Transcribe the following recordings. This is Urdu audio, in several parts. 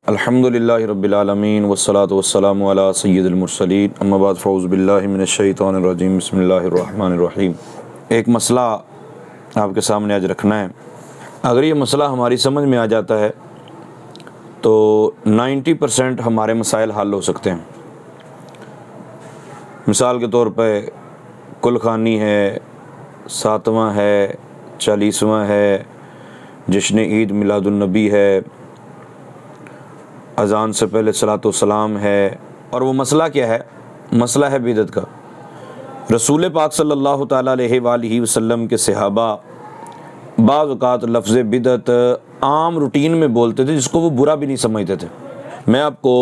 الحمدللہ رب العالمین والصلاة والسلام علی سید المرسلین اما بعد فاعوذ باللہ من الشیطان الرجیم بسم اللہ الرحمن الرحیم۔ ایک مسئلہ آپ کے سامنے آج رکھنا ہے۔ اگر یہ مسئلہ ہماری سمجھ میں آ جاتا ہے تو 90% ہمارے مسائل حل ہو سکتے ہیں۔ مثال کے طور پہ کل خوانی ہے، 7واں ہے، 40واں ہے، جشن عید میلاد النبی ہے، اذان سے پہلے صلاۃ والسلام ہے، اور وہ مسئلہ کیا ہے؟ مسئلہ ہے بدعت کا۔ رسول پاک صلی اللہ تعالیٰ علیہ وآلہ وسلم کے صحابہ بعض اوقات لفظ بدعت عام روٹین میں بولتے تھے جس کو وہ برا بھی نہیں سمجھتے تھے۔ میں آپ کو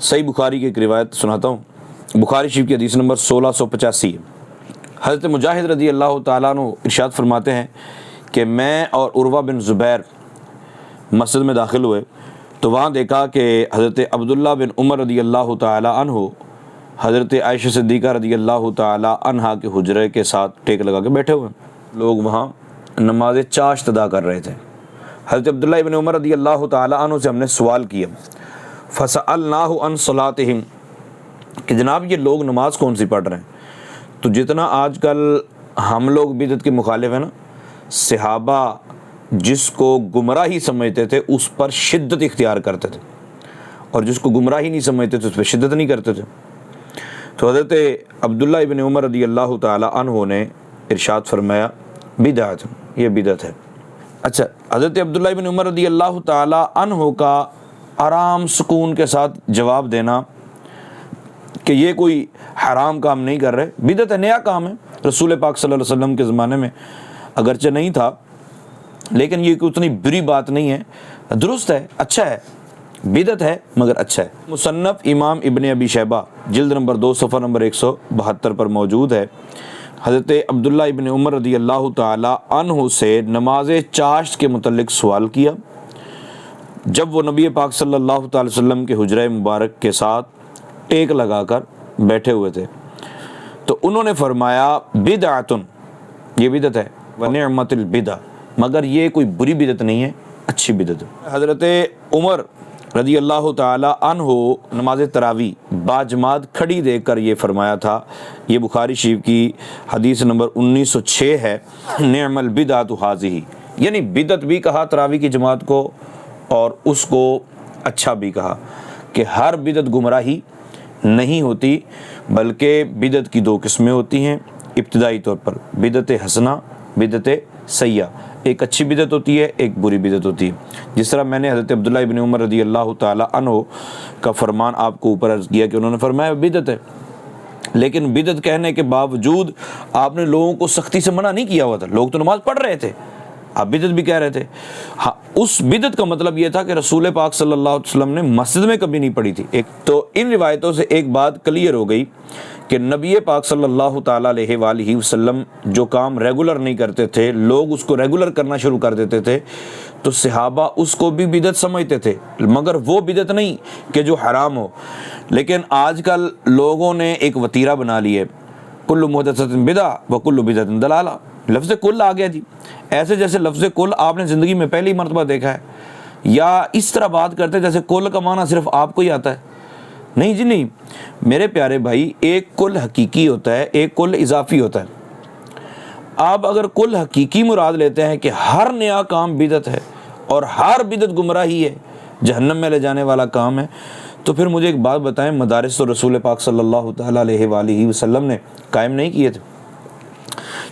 صحیح بخاری کی ایک روایت سناتا ہوں۔ بخاری شریف کی حدیث نمبر 1685 حضرت مجاہد رضی اللہ تعالیٰ عنہ ارشاد فرماتے ہیں کہ میں اور عروہ بن زبیر مسجد میں داخل ہوئے تو وہاں دیکھا کہ حضرت عبداللہ بن عمر رضی اللہ تعالیٰ عنہ حضرت عائشہ صدیقہ رضی اللہ تعالیٰ عنہا کے حجرے کے ساتھ ٹیک لگا کے بیٹھے ہوئے ہیں۔ لوگ وہاں نماز چاشت ادا کر رہے تھے۔ حضرت عبداللہ بن عمر رضی اللہ تعالیٰ عنہ سے ہم نے سوال کیا، فَسَأَلْنَاهُ عَنْ صَلَاتِهِمْ، کہ جناب یہ لوگ نماز کون سی پڑھ رہے ہیں؟ تو جتنا آج کل ہم لوگ بدعت کے مخالف ہیں نا، صحابہ جس کو گمراہی سمجھتے تھے اس پر شدت اختیار کرتے تھے، اور جس کو گمراہی نہیں سمجھتے تھے اس پہ شدت نہیں کرتے تھے۔ تو حضرت عبداللہ ابن عمر رضی اللہ تعالی عنہ نے ارشاد فرمایا بدعت، یہ بدعت ہے۔ اچھا، حضرت عبداللہ ابن عمر رضی اللہ تعالی عنہ کا آرام سکون کے ساتھ جواب دینا کہ یہ کوئی حرام کام نہیں کر رہے، بدعت ہے، نیا کام ہے، رسول پاک صلی اللہ علیہ وسلم کے زمانے میں اگرچہ نہیں تھا لیکن یہ اتنی بری بات نہیں ہے، درست ہے، اچھا ہے، بدعت ہے مگر اچھا ہے۔ مصنف امام ابن ابی شیبہ جلد نمبر 2 صفحہ نمبر 172 پر موجود ہے۔ حضرت عبداللہ ابن عمر رضی اللہ تعالی عنہ سے نماز چاشت کے متعلق سوال کیا جب وہ نبی پاک صلی اللہ تعالی وسلم کے حجرہ مبارک کے ساتھ ٹیک لگا کر بیٹھے ہوئے تھے، تو انہوں نے فرمایا بدعتن، یہ بدعت ہے، ونعمت البدع، مگر یہ کوئی بری بدعت نہیں ہے، اچھی بدعت ہے۔ حضرت عمر رضی اللہ تعالی عنہ نماز تراویح باجماعت کھڑی دیکھ کر یہ فرمایا تھا، یہ بخاری شریف کی حدیث نمبر 1906 ہے، نعم البدعۃ ھذہ، یعنی بدعت بھی کہا تراویح کی جماعت کو اور اس کو اچھا بھی کہا کہ ہر بدعت گمراہی نہیں ہوتی، بلکہ بدعت کی 2 قسمیں ہوتی ہیں ابتدائی طور پر، بدعت حسنہ، بدعت سیئہ، ایک اچھی بدعت ہوتی ہے، ایک بری بدعت ہوتی ہے۔ جس طرح میں نے حضرت عبداللہ ابن عمر رضی اللہ تعالی عنہ کا فرمان آپ کو اوپر عرض کیا کہ انہوں نے فرمایا بدعت ہے، لیکن بدعت کہنے کے باوجود آپ نے لوگوں کو سختی سے منع نہیں کیا ہوا تھا، لوگ تو نماز پڑھ رہے تھے، آپ بدعت بھی کہہ رہے تھے۔ ہاں، اس بدعت کا مطلب یہ تھا کہ رسول پاک صلی اللہ علیہ وسلم نے مسجد میں کبھی نہیں پڑھی تھی۔ ایک تو ان روایتوں سے ایک بات کلیئر ہو گئی کہ نبی پاک صلی اللہ تعالیٰ علیہ وآلہ وسلم جو کام ریگولر نہیں کرتے تھے، لوگ اس کو ریگولر کرنا شروع کر دیتے تھے، تو صحابہ اس کو بھی بدعت سمجھتے تھے، مگر وہ بدعت نہیں کہ جو حرام ہو۔ لیکن آج کل لوگوں نے ایک وتیرہ بنا لی ہے، کل محدثۃ بدعہ وکل بدعۃ ضلالہ، لفظ کل آ گیا جی، ایسے جیسے لفظ کل آپ نے زندگی میں پہلی مرتبہ دیکھا ہے، یا اس طرح بات کرتے جیسے کل کا معنی صرف آپ کو ہی آتا ہے۔ نہیں جی نہیں میرے پیارے بھائی، ایک کل حقیقی ہوتا ہے، ایک کل اضافی ہوتا ہے۔ آپ اگر کل حقیقی مراد لیتے ہیں کہ ہر نیا کام بدعت ہے اور ہر بدعت گمراہی ہے، جہنم میں لے جانے والا کام ہے، تو پھر مجھے ایک بات بتائیں، مدارس تو رسول پاک صلی اللہ تعالیٰ علیہ وآلہ وسلم نے قائم نہیں کیے تھے؟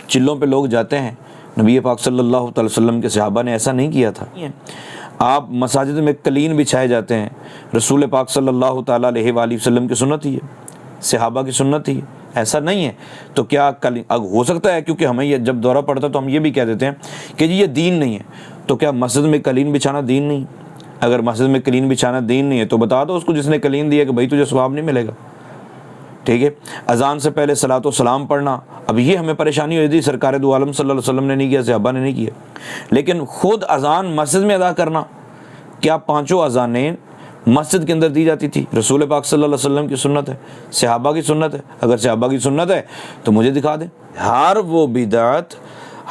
چلوں پہ لوگ جاتے ہیں، نبی پاک صلی اللہ تعالی وسلم کے صحابہ نے ایسا نہیں کیا تھا۔ آپ مساجد میں قلین بچھائے جاتے ہیں، رسول پاک صلی اللہ تعالیٰ علیہ وآلہ وسلم کی سنت ہی ہے، صحابہ کی سنت ہی ہے، ایسا نہیں ہے۔ تو کیا ہو سکتا ہے کیونکہ ہمیں یہ جب دورہ پڑتا ہے تو ہم یہ بھی کہہ دیتے ہیں کہ جی یہ دین نہیں ہے، تو کیا مسجد میں قلین بچھانا دین نہیں؟ اگر مسجد میں قلین بچھانا دین نہیں ہے تو بتا دو اس کو جس نے قلین دیا کہ بھائی تجھے ثواب نہیں ملے گا، ٹھیک ہے۔ اذان سے پہلے صلاۃ و سلام پڑھنا، اب یہ ہمیں پریشانی ہوئی تھی، سرکار دو عالم صلی اللہ علیہ وسلم نے نہیں کیا، صحابہ نے نہیں کیا، لیکن خود اذان مسجد میں ادا کرنا، کیا 5 اذانیں مسجد کے اندر دی جاتی تھی؟ رسول پاک صلی اللہ علیہ وسلم کی سنت ہے، صحابہ کی سنت ہے، اگر صحابہ کی سنت ہے تو مجھے دکھا دیں۔ ہر وہ بدعت،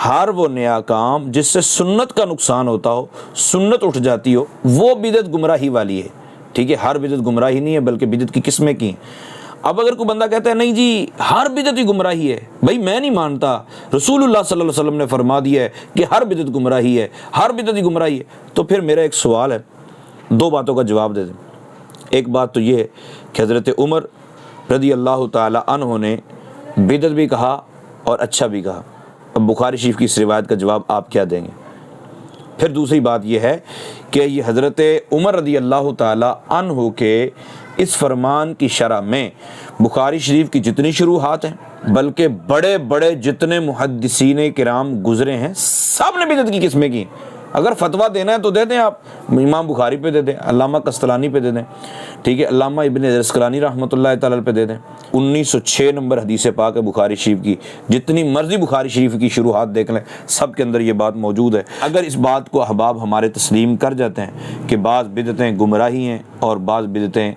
ہر وہ نیا کام جس سے سنت کا نقصان ہوتا ہو، سنت اٹھ جاتی ہو، وہ بدعت گمراہی والی ہے، ٹھیک ہے؟ ہر بدعت گمراہی نہیں ہے، بلکہ بدعت کی قسمیں کی ہیں۔ اب اگر کوئی بندہ کہتا ہے نہیں جی ہر بدعت ہی گمراہی ہے، بھائی میں نہیں مانتا، رسول اللہ صلی اللہ علیہ وسلم نے فرما دیا ہے کہ ہر بدعت گمراہی ہے، ہر بدعت ہی گمراہی ہے، تو پھر میرا ایک سوال ہے، دو باتوں کا جواب دے دیں۔ ایک بات تو یہ ہے کہ حضرت عمر رضی اللہ تعالی عنہ نے بدعت بھی کہا اور اچھا بھی کہا۔ اب بخاری شریف کی اس روایت کا جواب آپ کیا دیں گے؟ پھر دوسری بات یہ ہے کہ یہ حضرت عمر رضی اللہ تعالی عنہ کے اس فرمان کی شرح میں بخاری شریف کی جتنی شروحات ہیں، بلکہ بڑے بڑے جتنے محدثین کرام گزرے ہیں، سب نے بدعت کی قسمیں کی۔ اگر فتویٰ دینا ہے تو دے دیں، آپ امام بخاری پہ دے دیں، علامہ قسطلانی پہ دے دیں، ٹھیک ہے، علامہ ابن عسقلانی رحمۃ اللہ تعالی پہ دے دیں۔ 1906 نمبر حدیث پاک ہے بخاری شریف کی، جتنی مرضی بخاری شریف کی شروحات دیکھ لیں، سب کے اندر یہ بات موجود ہے۔ اگر اس بات کو احباب ہمارے تسلیم کر جاتے ہیں کہ بعض بدعتیں گمراہی ہیں اور بعض بدعتیں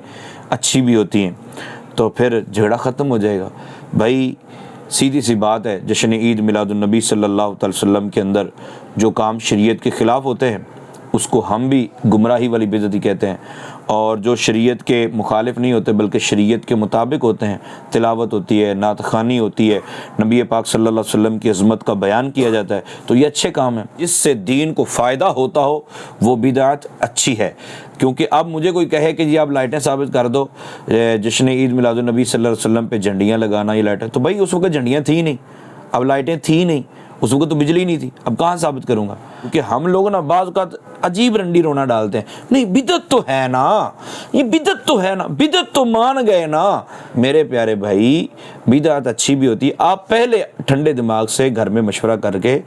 اچھی بھی ہوتی ہیں، تو پھر جھگڑا ختم ہو جائے گا۔ بھائی سیدھی سی بات ہے، جشن عید میلاد النبی صلی اللہ تعالی وسلم کے اندر جو کام شریعت کے خلاف ہوتے ہیں اس کو ہم بھی گمراہی والی بدعت ہی کہتے ہیں، اور جو شریعت کے مخالف نہیں ہوتے بلکہ شریعت کے مطابق ہوتے ہیں، تلاوت ہوتی ہے، نعت خوانی ہوتی ہے، نبی پاک صلی اللہ علیہ وسلم کی عظمت کا بیان کیا جاتا ہے، تو یہ اچھے کام ہیں۔ جس سے دین کو فائدہ ہوتا ہو وہ بدعت اچھی ہے۔ کیونکہ اب مجھے کوئی کہے کہ جی آپ لائٹیں ثابت کر دو، جشن عید میلاد النبی صلی اللہ علیہ وسلم پہ جھنڈیاں لگانا، یہ لائٹیں، تو بھائی اس وقت جھنڈیاں تھیں نہیں، اب لائٹیں تھیں نہیں، اس وقت تو بجلی نہیں تھی، اب کہاں ثابت کروں گا؟ کیونکہ ہم لوگ نا بعض اوقات عجیب رنڈی رونا ڈالتے ہیں، نہیں بدعت تو ہے نا، یہ بدعت تو ہے نا، بدعت تو مان گئے نا۔ میرے پیارے بھائی بدعت اچھی بھی ہوتی ہے، آپ پہلے ٹھنڈے دماغ سے گھر میں مشورہ کر کے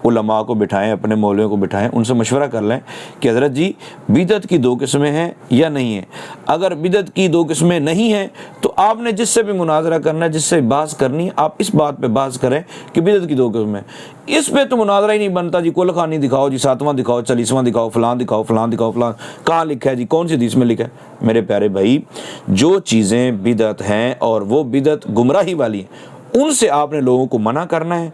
علماء کو بٹھائیں، اپنے مولویوں کو بٹھائیں، ان سے مشورہ کر لیں کہ حضرت جی بدعت کی دو قسمیں ہیں یا نہیں ہیں۔ اگر بدعت کی دو قسمیں نہیں ہیں تو آپ نے جس سے بھی مناظرہ کرنا ہے، جس سے بحث کرنی ہے، آپ اس بات پہ بحث کریں کہ بدعت کی دو قسمیں، اس پہ تو مناظرہ ہی نہیں بنتا جی کل خانی دکھاؤ جی، 7واں دکھاؤ، 40واں دکھاؤ، فلاں دکھاؤ، فلاں دکھاؤ، فلاں کہاں لکھا ہے جی، کون سی حدیث میں لکھا ہے؟ میرے پیارے بھائی جو چیزیں بدعت ہیں اور وہ بدعت گمراہی والی ہیں، ان سے آپ نے لوگوں کو منع کرنا ہے،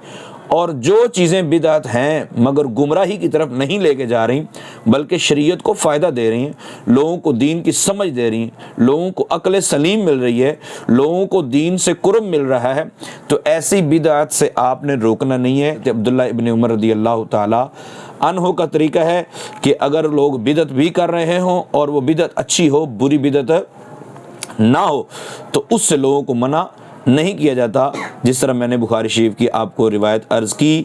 اور جو چیزیں بدعت ہیں مگر گمراہی کی طرف نہیں لے کے جا رہی بلکہ شریعت کو فائدہ دے رہی ہیں، لوگوں کو دین کی سمجھ دے رہی ہیں، لوگوں کو عقل سلیم مل رہی ہے، لوگوں کو دین سے قرب مل رہا ہے، تو ایسی بدعت سے آپ نے روکنا نہیں ہے۔ کہ عبداللہ ابن عمر رضی اللہ تعالی عنہ کا طریقہ ہے کہ اگر لوگ بدعت بھی کر رہے ہوں اور وہ بدعت اچھی ہو، بری بدعت نہ ہو، تو اس سے لوگوں کو منع نہیں کیا جاتا۔ جس طرح میں نے بخاری شریف کی آپ کو روایت عرض کی،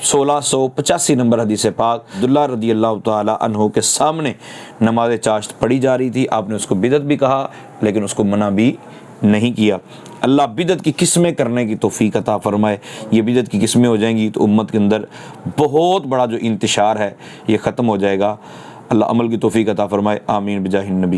1685 نمبر حدیث پاک، عبداللہ رضی اللہ تعالی عنہ کے سامنے نماز چاشت پڑھی جا رہی تھی، آپ نے اس کو بدعت بھی کہا لیکن اس کو منع بھی نہیں کیا۔ اللہ بدعت کی قسمیں کرنے کی توفیق عطا فرمائے۔ یہ بدعت کی قسمیں ہو جائیں گی تو امت کے اندر بہت بڑا جو انتشار ہے یہ ختم ہو جائے گا۔ اللہ عمل کی توفیق عطا فرمائے، آمین بجاہ النبی۔